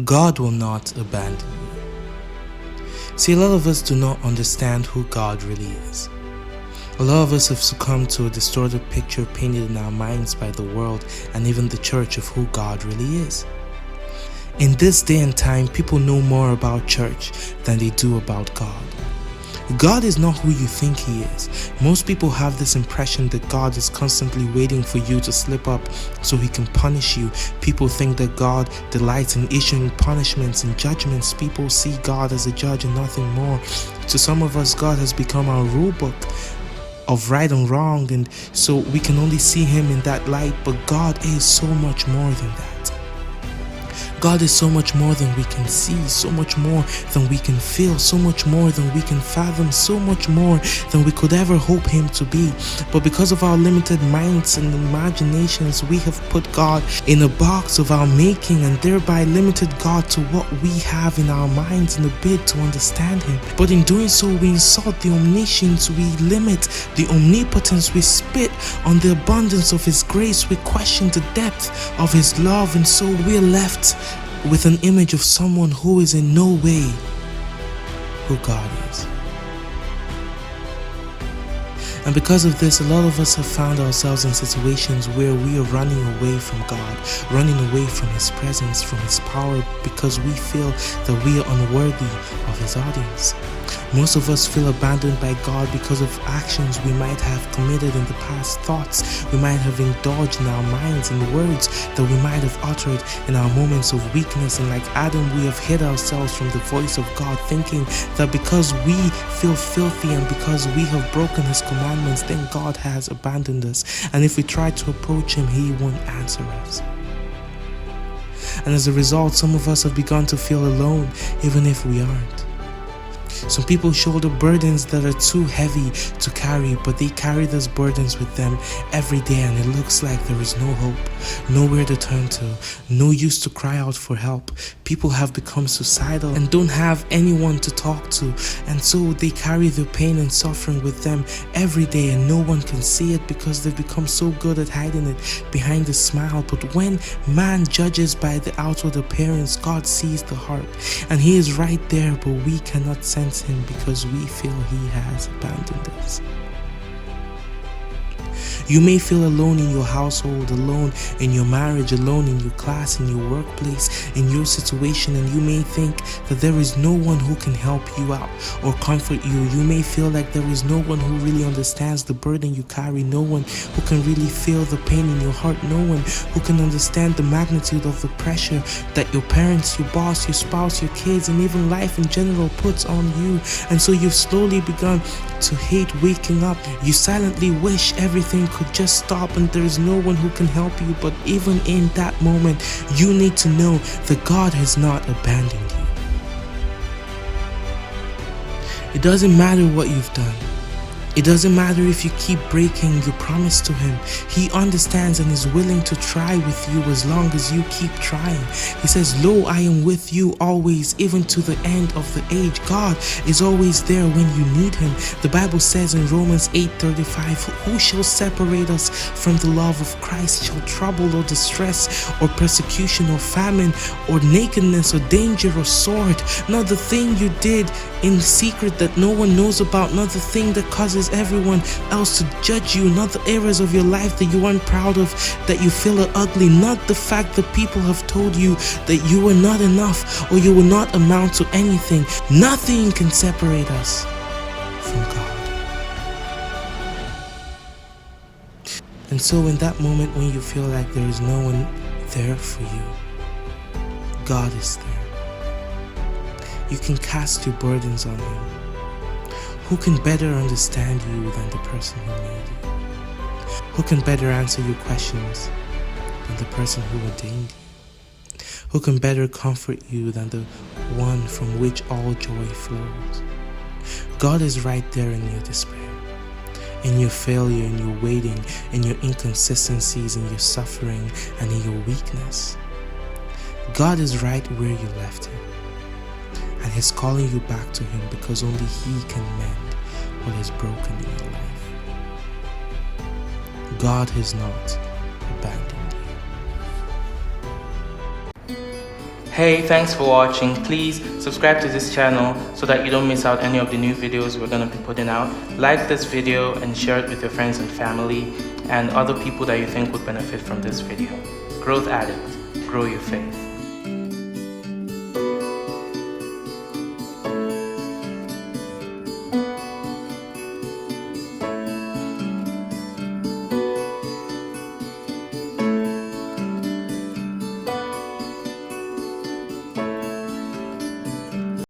God will not abandon you. See, a lot of us do not understand who God really is. A lot of us have succumbed to a distorted picture painted in our minds by the world and even the church of who God really is. In this day and time, people know more about church than they do about God. God is not who you think He is. Most people have this impression that God is constantly waiting for you to slip up so He can punish you. People think that God delights in issuing punishments and judgments. People see God as a judge and nothing more. To some of us, God has become our rule book of right and wrong, and so we can only see Him in that light. But God is so much more than that. God is so much more than we can see, so much more than we can feel, so much more than we can fathom, so much more than we could ever hope Him to be. But because of our limited minds and imaginations, we have put God in a box of our making and thereby limited God to what we have in our minds in a bid to understand Him. But in doing so, we insult the omniscience, we limit the omnipotence, we spit on the abundance of His grace, we question the depth of His love, and so we're left with an image of someone who is in no way who God is. And because of this, a lot of us have found ourselves in situations where we are running away from God, running away from His presence, from His power, because we feel that we are unworthy of His audience. Most of us feel abandoned by God because of actions we might have committed in the past, thoughts we might have indulged in our minds, and words that we might have uttered in our moments of weakness. And like Adam, we have hid ourselves from the voice of God, thinking that because we feel filthy and because we have broken His commandments, then God has abandoned us. And if we try to approach Him, He won't answer us. And as a result, some of us have begun to feel alone, even if we aren't. Some people shoulder burdens that are too heavy to carry, but they carry those burdens with them every day, and it looks like there is no hope, nowhere to turn to, no use to cry out for help. People have become suicidal and don't have anyone to talk to, and so they carry their pain and suffering with them every day, and no one can see it because they've become so good at hiding it behind a smile. But when man judges by the outward appearance, God sees the heart, and He is right there, but we cannot sense Him because we feel He has abandoned us. You may feel alone in your household, alone in your marriage, alone in your class, in your workplace, in your situation, and you may think that there is no one who can help you out or comfort you. You may feel like there is no one who really understands the burden you carry, no one who can really feel the pain in your heart, no one who can understand the magnitude of the pressure that your parents, your boss, your spouse, your kids, and even life in general puts on you. And so you've slowly begun to hate waking up. You silently wish everything could just stop and there is no one who can help you. But even in that moment, you need to know that God has not abandoned you. It doesn't matter what you've done. It doesn't matter if you keep breaking your promise to Him. He understands and is willing to try with you as long as you keep trying. He says, "Lo, I am with you always, even to the end of the age." God is always there when you need Him. The Bible says in Romans 8:35, "Who shall separate us from the love of Christ? Shall trouble or distress or persecution or famine or nakedness or danger or sword? Not the thing you did in secret that no one knows about, not the thing that causes everyone else to judge you, not the areas of your life that you aren't proud of, that you feel are ugly, not the fact that people have told you that you are not enough or you will not amount to anything. Nothing can separate us from God." And so in that moment when you feel like there is no one there for you, God is there. You can cast your burdens on Him. Who can better understand you than the person who made you? Who can better answer your questions than the person who ordained you? Who can better comfort you than the one from which all joy flows? God is right there in your despair, in your failure, in your waiting, in your inconsistencies, in your suffering, and in your weakness. God is right where you left Him. And He's calling you back to Him because only He can mend what is broken in your life. God has not abandoned you. Hey, thanks for watching. Please subscribe to this channel so that you don't miss out any of the new videos we're going to be putting out. Like this video and share it with your friends and family and other people that you think would benefit from this video. Growth Addict, grow your faith.